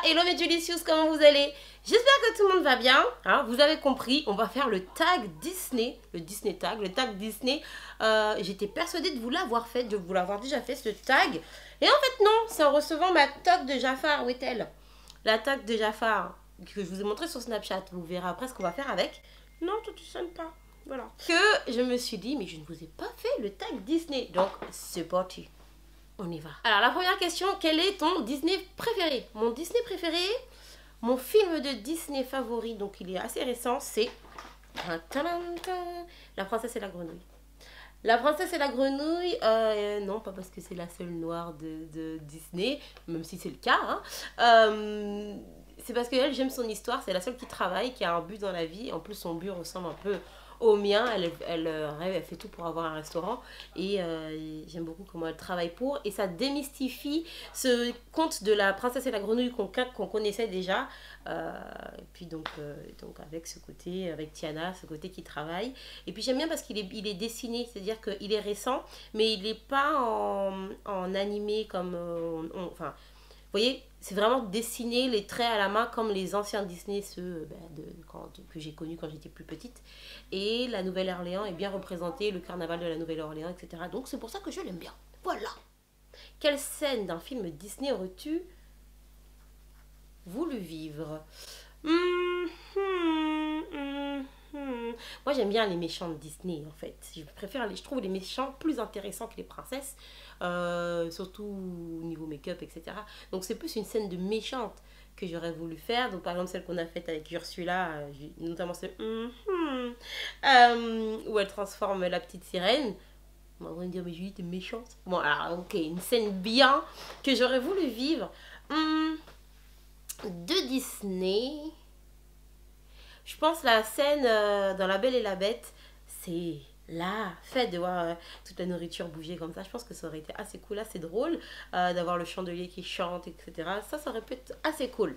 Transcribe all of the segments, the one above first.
hello mes Julicious, comment vous allez? J'espère que tout le monde va bien, hein. Vous avez compris, on va faire le tag Disney, le tag Disney. J'étais persuadée de vous l'avoir fait, de vous l'avoir déjà fait ce tag. Et en fait non, c'est en recevant ma toque de Jafar, où est-elle? La toque de Jafar, que je vous ai montré sur Snapchat, vous verrez après ce qu'on va faire avec. Non, tout ne sonne pas, voilà. Que je me suis dit, mais je ne vous ai pas fait le tag Disney, donc c'est parti. On y va. Alors la première question, quel est ton Disney préféré? Mon Disney préféré, mon film de Disney favori, donc il est assez récent, c'est La Princesse et la Grenouille. La Princesse et la Grenouille, non, pas parce que c'est la seule noire de Disney, même si c'est le cas, hein. C'est parce que elle, j'aime son histoire, c'est la seule qui travaille, qui a un but dans la vie. En plus, son but ressemble un peu au mien. Elle rêve, elle fait tout pour avoir un restaurant. Et j'aime beaucoup comment elle travaille pour. Et ça démystifie ce conte de la Princesse et la Grenouille qu'on connaissait déjà. Et puis donc avec ce côté, avec Tiana, ce côté qui travaille. Et puis j'aime bien parce il est dessiné, c'est-à-dire qu'il est récent, mais il n'est pas en animé comme... enfin, vous voyez, c'est vraiment dessiner les traits à la main comme les anciens Disney, ceux que j'ai connus quand j'étais plus petite. Et la Nouvelle-Orléans est bien représentée, le carnaval de la Nouvelle-Orléans, etc. Donc c'est pour ça que je l'aime bien. Voilà. Quelle scène d'un film Disney aurais-tu voulu vivre? Moi j'aime bien les méchants de Disney en fait. Je trouve les méchants plus intéressants que les princesses, surtout au niveau make-up, etc. Donc c'est plus une scène de méchante que j'aurais voulu faire. Donc par exemple celle qu'on a faite avec Ursula, notamment celle où elle transforme la petite sirène. On va me dire mais Julie t'es méchante. Bon alors ok, une scène bien que j'aurais voulu vivre. De Disney, je pense la scène dans La Belle et la Bête, c'est là, fait de voir toute la nourriture bouger comme ça. Je pense que ça aurait été assez cool, assez drôle d'avoir le chandelier qui chante, etc. Ça aurait pu être assez cool.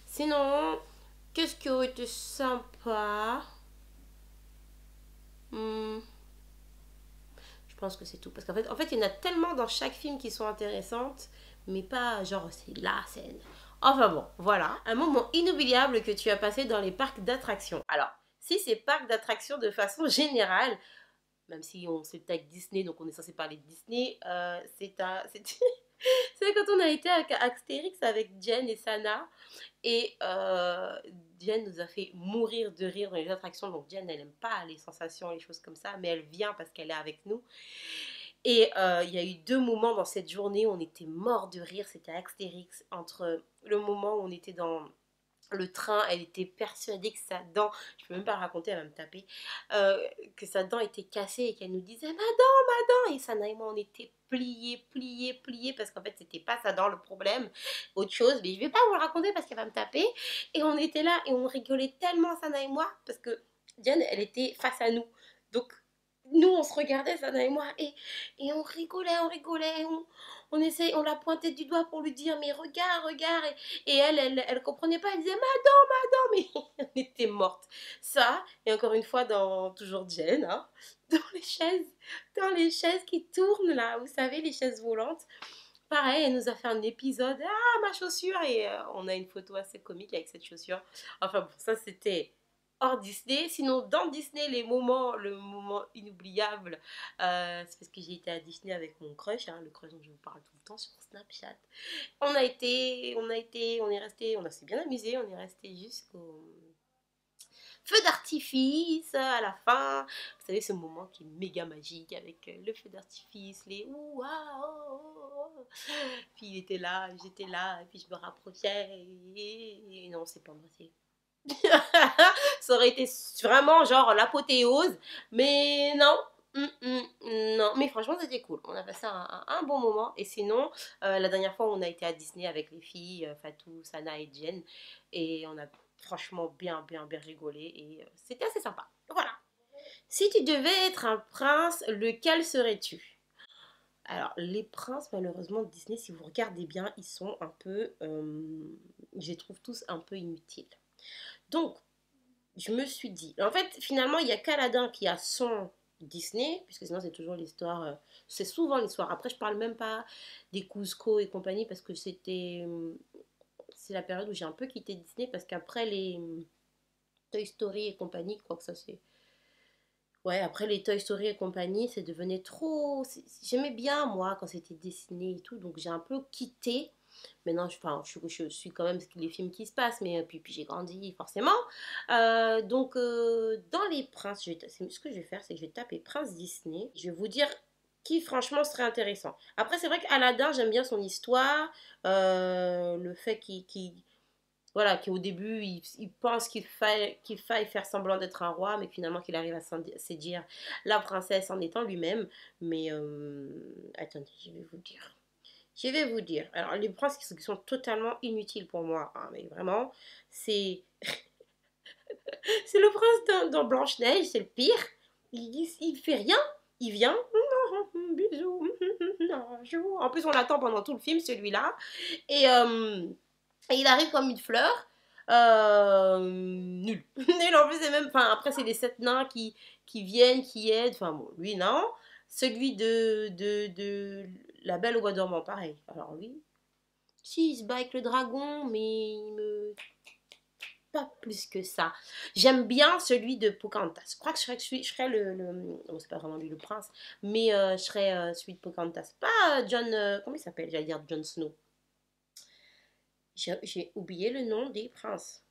Sinon, qu'est-ce qui aurait été sympa? Je pense que c'est tout. Parce qu'en fait, il y en a tellement dans chaque film qui sont intéressantes, mais pas genre c'est la scène. Enfin bon, voilà. Un moment inoubliable que tu as passé dans les parcs d'attractions. Alors, si c'est parcs d'attractions de façon générale, même si on s'est avec Disney, donc on est censé parler de Disney, c'est quand on a été à Astérix avec Jen et Sana. Et Jen nous a fait mourir de rire dans les attractions. Donc Jen, elle n'aime pas les sensations, les choses comme ça, mais elle vient parce qu'elle est avec nous. Et il y a eu 2 moments dans cette journée où on était mort de rire. C'était à Astérix, entre le moment où on était dans le train, elle était persuadée que sa dent, je peux même pas raconter, elle va me taper, que sa dent était cassée et qu'elle nous disait ma dent, et Sana et moi on était pliés, parce qu'en fait c'était pas sa dent le problème, autre chose, mais je vais pas vous le raconter parce qu'elle va me taper. Et on était là et on rigolait tellement Sana et moi, parce que Diane elle était face à nous, donc nous on se regardait Sana et moi, et on rigolait, on la pointait du doigt pour lui dire mais regarde, et elle comprenait pas, elle disait madame, mais on était morte. Ça, et encore une fois dans toujours Jen, hein, dans les chaises qui tournent là, vous savez, les chaises volantes. Pareil, elle nous a fait un épisode, ah ma chaussure, et on a une photo assez comique avec cette chaussure. Enfin bon, ça c'était hors Disney. Sinon, dans Disney, le moment inoubliable, c'est parce que j'ai été à Disney avec mon crush, hein, le crush dont je vous parle tout le temps sur Snapchat. On s'est bien amusé, on est resté jusqu'au feu d'artifice à la fin. Vous savez, ce moment qui est méga magique avec le feu d'artifice, les waouh. Puis il était là, j'étais là, et puis je me rapprochais, et non, c'est pas moi, c'est. Ça aurait été vraiment genre l'apothéose, mais non. Non, mais franchement c'était cool, on a passé un bon moment. Et sinon la dernière fois on a été à Disney avec les filles, Fatou, Sana et Jen, et on a franchement bien rigolé, et c'était assez sympa. Voilà. Si tu devais être un prince, lequel serais-tu? Alors les princes malheureusement de Disney, si vous regardez bien, ils sont un peu, je les trouve tous un peu inutiles. Donc je me suis dit, en fait, finalement, il y a qu'Aladin qui a son Disney, puisque sinon c'est toujours l'histoire, c'est souvent l'histoire. Après, je parle même pas des Cusco et compagnie, parce que c'est la période où j'ai un peu quitté Disney parce qu'après les Toy Story et compagnie, quoi que ça c'est. Ouais, après les Toy Story et compagnie, c'est devenu trop. J'aimais bien moi quand c'était dessiné et tout, donc j'ai un peu quitté. Maintenant, enfin, je suis quand même les films qui se passent, mais puis j'ai grandi forcément. Dans les princes, ce que je vais faire, c'est que je vais taper Prince Disney. Je vais vous dire qui franchement serait intéressant. Après, c'est vrai qu'Aladin, j'aime bien son histoire, le fait voilà, qu'au début, il pense qu'il faille faire semblant d'être un roi, mais finalement qu'il arrive à séduire la princesse en étant lui-même. Mais attendez, je vais vous dire. Je vais vous dire. Alors, les princes qui sont totalement inutiles pour moi, hein, mais vraiment, c'est c'est le prince dans Blanche-Neige, c'est le pire. Il fait rien. Il vient, bisous, bonjour. En plus, on l'attend pendant tout le film, celui-là. Et, euh, et il arrive comme une fleur. Nul. Nul en plus, c'est même. Enfin, après, c'est les sept nains qui viennent, qui aident. Enfin, bon, lui, non. Celui de La Belle au Bois dormant, pareil. Alors, lui, si, il se bat avec le dragon, mais il me. Pas plus que ça. J'aime bien celui de Pocahontas. Je crois que je serais non, c'est pas vraiment lui le prince, mais je serais celui de Pocahontas. Pas John. Comment il s'appelle? J'allais dire John Snow. J'ai oublié le nom des princes.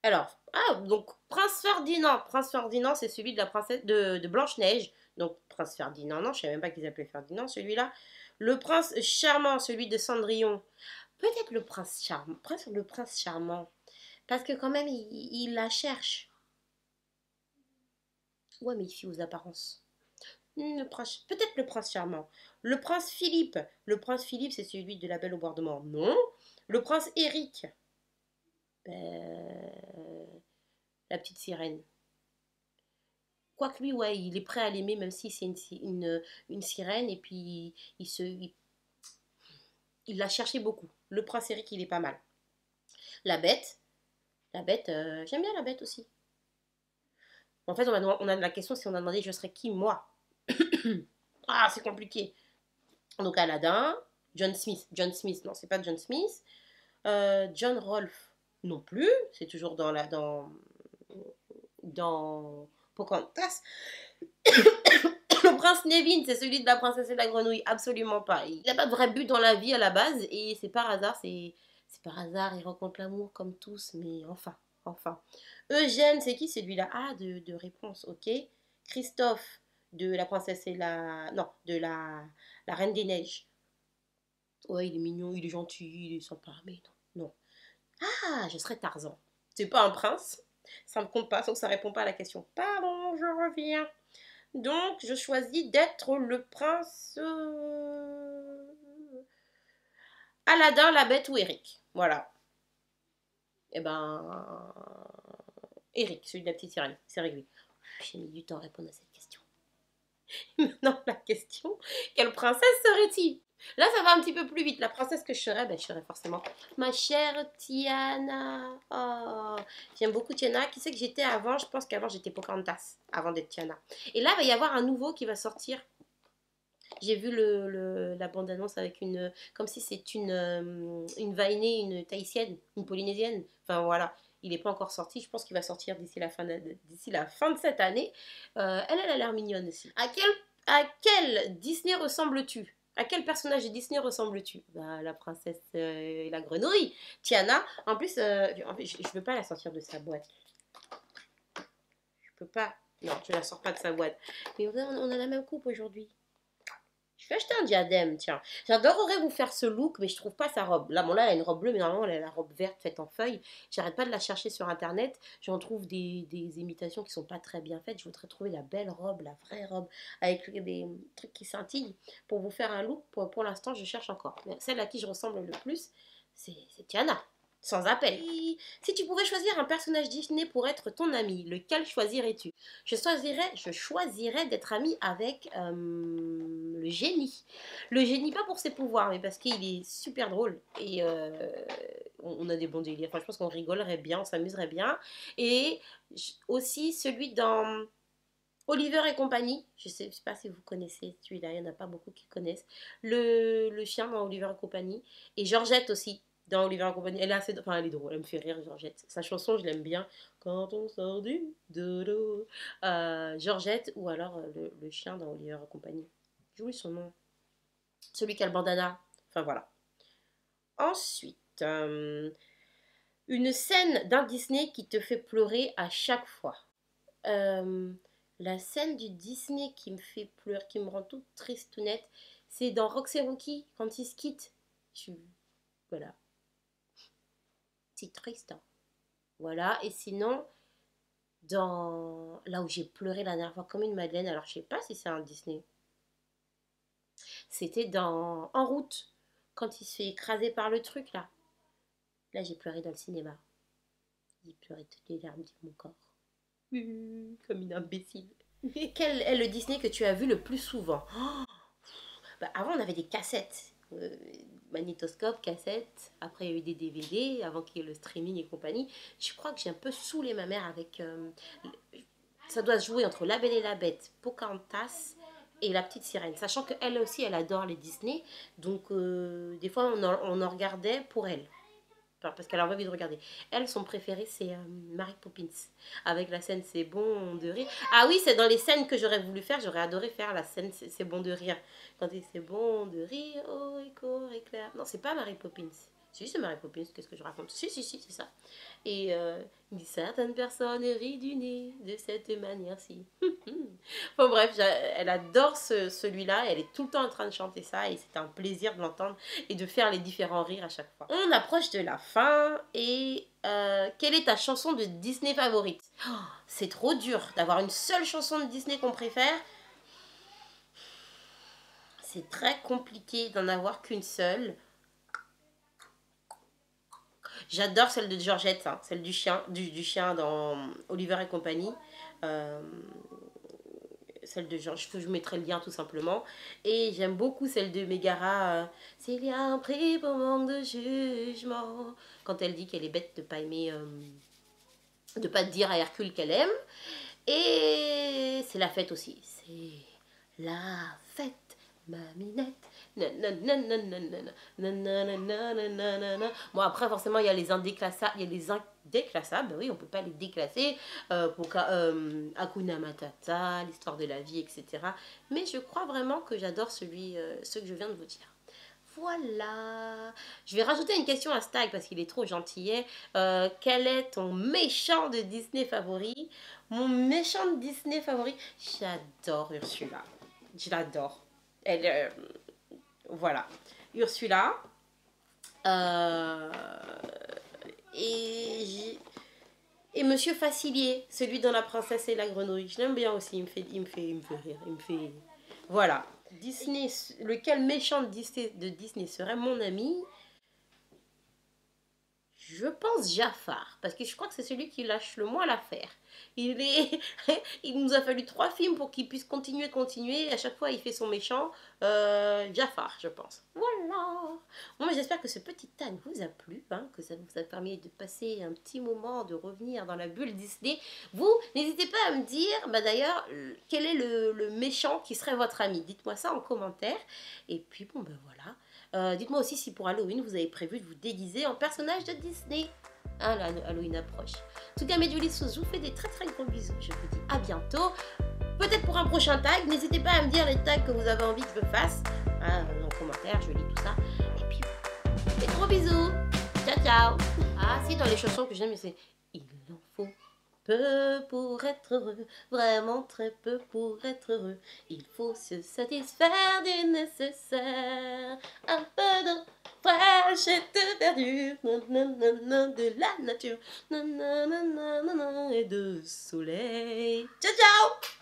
Alors, donc Prince Ferdinand. Prince Ferdinand, c'est celui de la princesse de Blanche-Neige. Donc, Prince Ferdinand, non, je savais même pas qu'ils appelaient Ferdinand, celui-là. Le prince charmant, celui de Cendrillon. Peut-être le prince charmant. Parce que quand même, il la cherche. Ouais, mais il fie aux apparences. Peut-être le prince charmant. Le prince Philippe. Le prince Philippe, c'est celui de la Belle au bord de mort. Non. Le prince Éric. Ben, la petite sirène. Quoique lui, ouais, il est prêt à l'aimer, même si c'est une sirène, et puis il l'a cherché beaucoup. Le prince Eric, il est pas mal. La bête, j'aime bien la bête aussi. En fait, on a la question si on a demandé je serais qui, moi. Ah, c'est compliqué. Donc Aladdin, John Smith. John Smith, non, c'est pas John Smith. John Rolfe, non plus. C'est toujours dans Pocahontas. Le prince Nevin, c'est celui de la princesse et la grenouille. Absolument pas. Il n'a pas de vrai but dans la vie à la base. Et c'est par hasard, c'est par hasard. Il rencontre l'amour comme tous. Mais enfin. Eugène, c'est qui celui-là? Ah, de réponse, ok. Christophe, de la princesse et la. Non, de la reine des neiges. Ouais, il est mignon, il est gentil, il est sympa. Mais non, non. Ah, je serais Tarzan. C'est pas un prince. Ça ne compte pas, sauf que ça répond pas à la question. Pardon, je reviens. Donc, je choisis d'être le prince Aladdin, la bête ou Eric. Voilà. Eh ben, Eric, celui de la petite sirène. C'est réglé. J'ai mis du temps à répondre à cette question. Maintenant, la question, quelle princesse serait-il? Là, ça va un petit peu plus vite. La princesse que je serais, ben, je serais forcément ma chère Tiana. Oh, j'aime beaucoup Tiana. Qui c'est que j'étais avant? Je pense qu'avant, j'étais Pocahontas, avant d'être Tiana. Et là, il va y avoir un nouveau qui va sortir. J'ai vu la bande-annonce avec comme si c'est une Vainée, une Tahitienne, une Polynésienne. Enfin voilà, il n'est pas encore sorti. Je pense qu'il va sortir d'ici la fin de cette année. Elle a l'air mignonne aussi. À quel Disney ressembles-tu? À quel personnage de Disney ressembles-tu? Bah, la princesse et la grenouille, Tiana. En plus, je ne veux pas la sortir de sa boîte. Je peux pas. Non, je la sors pas de sa boîte. Mais on a la même coupe aujourd'hui. Je vais acheter un diadème, tiens. J'adorerais vous faire ce look, mais je trouve pas sa robe. Là, bon, là, elle a une robe bleue, mais normalement, elle a la robe verte faite en feuille. J'arrête pas de la chercher sur internet. J'en trouve des imitations qui sont pas très bien faites. Je voudrais trouver la belle robe, la vraie robe, avec des trucs qui scintillent pour vous faire un look. Pour l'instant, je cherche encore. Mais celle à qui je ressemble le plus, c'est Tiana. Sans appel. Si tu pouvais choisir un personnage Disney pour être ton ami, lequel choisirais-tu? Je choisirais d'être amie avec le génie. Le génie, pas pour ses pouvoirs, mais parce qu'il est super drôle. Et on a des bons délires. Enfin, je pense qu'on rigolerait bien, on s'amuserait bien. Et aussi celui dans Oliver et compagnie. Je sais pas si vous connaissez celui-là, il n'y en a pas beaucoup qui connaissent. Le chien dans Oliver et compagnie. Et Georgette aussi dans Oliver et compagnie. Elle est assez, enfin, elle est drôle, elle me fait rire, Georgette. Sa chanson, je l'aime bien. Quand on sort du dodo. Georgette, ou alors le chien dans Oliver et compagnie. J'oublie son nom. Celui qui a le bandana. Enfin, voilà. Ensuite, une scène d'un Disney qui te fait pleurer à chaque fois. La scène du Disney qui me fait pleurer, qui me rend toute triste, tout nette, c'est dans Rox et Rookie, quand ils se quittent. Voilà. C'est triste, hein. Voilà. Et sinon, dans là où j'ai pleuré la dernière fois comme une madeleine, alors je sais pas si c'est un Disney. C'était dans En route, quand il se fait écraser par le truc là. Là, j'ai pleuré dans le cinéma. J'ai pleuré toutes les larmes de mon corps. Comme une imbécile. Quel est le Disney que tu as vu le plus souvent? Bah, avant, on avait des cassettes. Magnétoscope, cassette. Après, il y a eu des DVD, avant qu'il y ait le streaming et compagnie. Je crois que j'ai un peu saoulé ma mère avec... ça doit se jouer entre La Belle et la Bête, Pocahontas et La Petite Sirène. Sachant qu'elle aussi, elle adore les Disney. Donc, des fois, on en regardait pour elle. Parce qu'elle a envie de regarder. Elle, son préféré, c'est Mary Poppins. Avec la scène C'est bon de rire. Ah oui, c'est dans les scènes que j'aurais voulu faire. J'aurais adoré faire la scène C'est bon de rire. Quand il C'est bon de rire, oh, éclair. Non, c'est pas Mary Poppins. Si, c'est Mary Poppins, qu'est-ce que je raconte? Si, c'est ça. Et il dit certaines personnes rient du nez de cette manière-ci. Enfin bref, elle adore celui-là. Elle est tout le temps en train de chanter ça. Et c'est un plaisir de l'entendre et de faire les différents rires à chaque fois. On approche de la fin. Et quelle est ta chanson de Disney favorite? C'est trop dur d'avoir une seule chanson de Disney qu'on préfère. C'est très compliqué d'en avoir qu'une seule. J'adore celle de Georgette, hein, celle du chien, du chien dans Oliver et compagnie. Celle de Georges, je mettrai le lien tout simplement. Et j'aime beaucoup celle de Megara. S'il y a un prix pour manque de jugement. Quand elle dit qu'elle est bête de pas aimer, de pas dire à Hercule qu'elle aime. Et c'est la fête aussi. C'est la fête, ma minette. Bon, après, forcément, il y a les indéclassables. Il y a les indéclassables, oui, on peut pas les déclasser. Hakuna Matata, l'histoire de la vie, etc. Mais je crois vraiment que j'adore ceux que je viens de vous dire. Voilà. Je vais rajouter une question à Stag parce qu'il est trop gentillet. Quel est ton méchant de Disney favori? Mon méchant de Disney favori, j'adore Ursula. Je l'adore. Elle, voilà. Ursula. Et Monsieur Facilier, celui dans La Princesse et la Grenouille. Je l'aime bien aussi. Il me fait rire. Il me fait... Voilà. Disney, lequel méchant de Disney serait mon ami? Je pense Jafar, parce que je crois que c'est celui qui lâche le moins l'affaire. Il nous a fallu 3 films pour qu'il puisse continuer. À chaque fois, il fait son méchant. Jafar, je pense. Voilà. Bon, j'espère que ce petit tag vous a plu, hein, que ça vous a permis de passer un petit moment, de revenir dans la bulle Disney. Vous, n'hésitez pas à me dire, d'ailleurs, quel est le méchant qui serait votre ami. Dites-moi ça en commentaire. Et puis, bon, voilà. Dites-moi aussi si pour Halloween, vous avez prévu de vous déguiser en personnage de Disney. Hein, Halloween approche. En tout cas, mes Duelissos, je vous fais des très très gros bisous. Je vous dis à bientôt. Peut-être pour un prochain tag. N'hésitez pas à me dire les tags que vous avez envie que je fasse. En commentaire, je lis tout ça. Et puis, des gros bisous. Ciao, ciao. Ah, si, dans les chansons que j'aime, c'est il en faut peu pour être heureux, vraiment très peu pour être heureux. Il faut se satisfaire du nécessaire, un peu de fraîche et de verdure, de la nature, et de soleil. Ciao, ciao!